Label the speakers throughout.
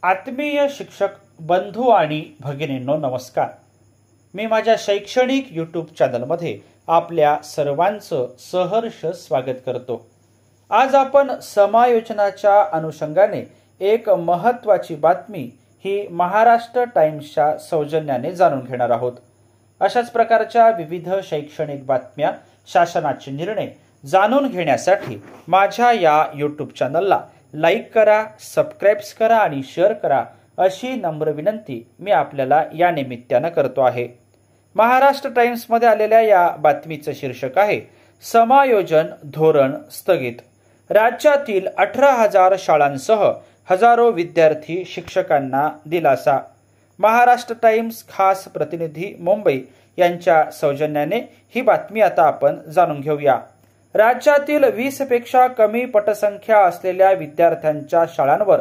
Speaker 1: आत्मीय शिक्षक बंधू आणि भगिनींनो नमस्कार। मी माझ्या शैक्षणिक यूट्यूब चॅनलमध्ये आपल्या सर्वांचं सहर्ष स्वागत करतो। आज आपण समायोजनाच्या अनुषंगाने एक महत्त्वाची बातमी ही महाराष्ट्र टाइम्सच्या सौजन्याने जाणून घेणार आहोत। अशाच प्रकारच्या विविध शैक्षणिक बातम्या, शासनाचे निर्णय जाणून घेण्यासाठी माझ्या या यूट्यूब चॅनलला लाईक करा, सबस्क्राइब करा आणि शेअर करा अशी नम्र विनंती मी आपल्याला या निमित्ताने करतो आहे। महाराष्ट्र टाइम्स मध्ये आलेल्या या बातमीचे शीर्षक आहे समायोजन धोरण स्थगित। राज्यातील 18,000 शाळांसह हजारो विद्यार्थी शिक्षकांना दिलासा। महाराष्ट्र टाइम्स खास प्रतिनिधी मुंबई यांच्या सौजन्याने ही बातमी आता आपण जाणून घेऊया। राज्यातील 20 पेक्षा कमी पटसंख्या असलेल्या विद्यार्थ्यांच्या शाळांवर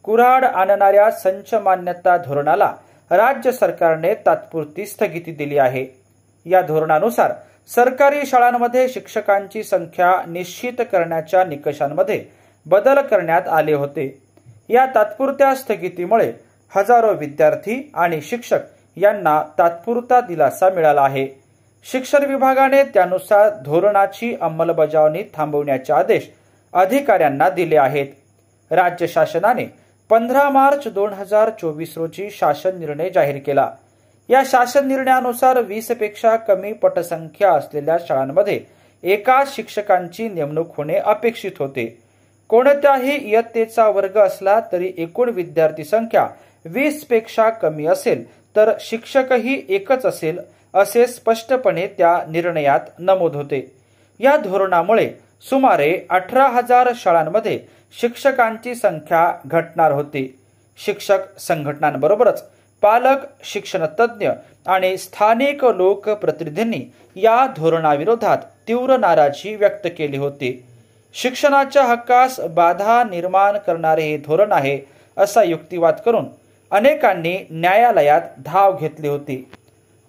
Speaker 1: कुऱ्हाड आणणाऱ्या संच मान्यता धोरणाला राज्य सरकारने तात्पुरती स्थगिती दिली आहे। या धोरणानुसार सरकारी शाळांमध्ये शिक्षकांची संख्या निश्चित करण्याच्या निकषांमध्ये बदल करण्यात आले होते। या तात्पुरत्या स्थगितीमुळे हजारो विद्यार्थी आणि शिक्षक यांना तात्पुरता दिलासा मिळाला आहे। शिक्षण विभागाने त्यानुसार धोरणाची अंमलबजावणी थांबवण्याचे आदेश अधिकाऱ्यांना दिले आहेत। राज्य शासनाने 15 मार्च 2024 रोजी शासन निर्णय जाहीर केला। या शासन निर्णयानुसार 20 पेक्षा कमी पटसंख्या असलेल्या शाळांमध्ये एकाच शिक्षकांची नेमणूक होणे अपेक्षित होते। कोणत्याही इयत्तेचा वर्ग असला तरी एकूण विद्यार्थी संख्या 20 पेक्षा कमी असेल तर शिक्षकही एकच असेल असे स्पष्टपणे त्या निर्णयात नमूद होते। या धोरणामुळे सुमारे 18,000 शाळांमध्ये शिक्षकांची संख्या घटणार होती। शिक्षक संघटनांबरोबरच पालक, शिक्षण तज्ञ आणि स्थानिक लोकप्रतिनिधींनी या धोरणाविरोधात तीव्र नाराजी व्यक्त केली होती। शिक्षणाच्या हक्कास बाधा निर्माण करणारे हे धोरण आहे असा युक्तिवाद करून अनेकांनी न्यायालयात धाव घेतली होती।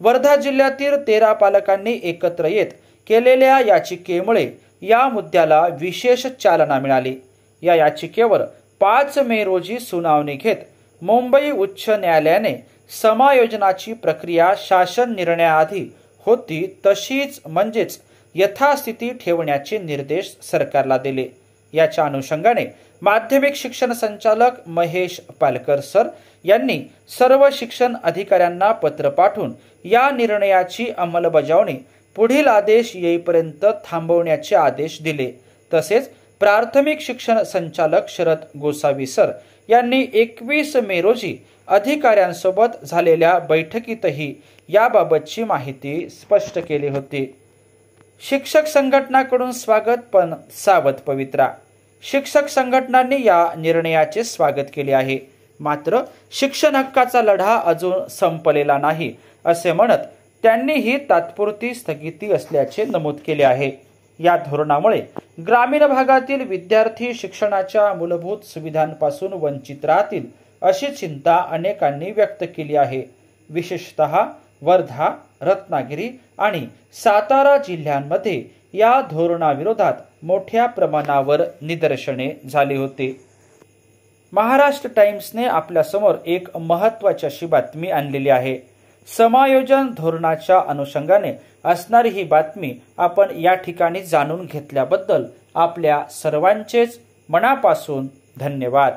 Speaker 1: वर्धा जिल्ह्यातील 13 पालकांनी एकत्र येत केलेल्या याचिकेमुळे या मुद्द्याला विशेष चालना मिळाली। या याचिकेवर 5 मे रोजी सुनावणी घेत मुंबई उच्च न्यायालयाने समायोजनाची प्रक्रिया शासन निर्णयाआधी होती तशीच म्हणजेच यथास्थिती ठेवण्याचे निर्देश सरकारला दिले। याच्या अनुषंगाने माध्यमिक शिक्षण संचालक महेश पालकर सर यांनी सर्व शिक्षण अधिकाऱ्यांना पत्र पाठवून या निर्णयाची अंमलबजावणी पुढील आदेश येईपर्यंत थांबवण्याचे आदेश दिले। तसेच प्राथमिक शिक्षण संचालक शरद गोसावी सर यांनी 21 मे रोजी अधिकाऱ्यांसोबत झालेल्या बैठकीतही याबाबतची माहिती स्पष्ट केली होती। शिक्षक संघटनाकडून स्वागत पण सावध पवित्रा। शिक्षक संघटनांनी या निर्णयाचे स्वागत केले आहे, मात्र शिक्षण हक्काचा लढा अजून संपलेला नाही असे म्हणत त्यांनी ही तात्पुरती स्थगिती असल्याचे नमूद केले आहे। या धोरणामुळे ग्रामीण भागातील विद्यार्थी शिक्षणाच्या मूलभूत सुविधांपासून वंचित राहतील अशी चिंता अनेकांनी व्यक्त केली आहे। विशेषतः वर्धा, रत्नागिरी आणि सातारा जिल्ह्यांमध्ये या धोरणाविरोधात मोठ्या प्रमाणावर निदर्शने झाली होती। महाराष्ट्र टाइम्सने आपल्यासमोर एक महत्त्वाची अशी बातमी आणलेली आहे। समायोजन धोरणाच्या अनुषंगाने असणारी ही बातमी आपण या ठिकाणी जाणून घेतल्याबद्दल आपल्या सर्वांचेच मनापासून धन्यवाद।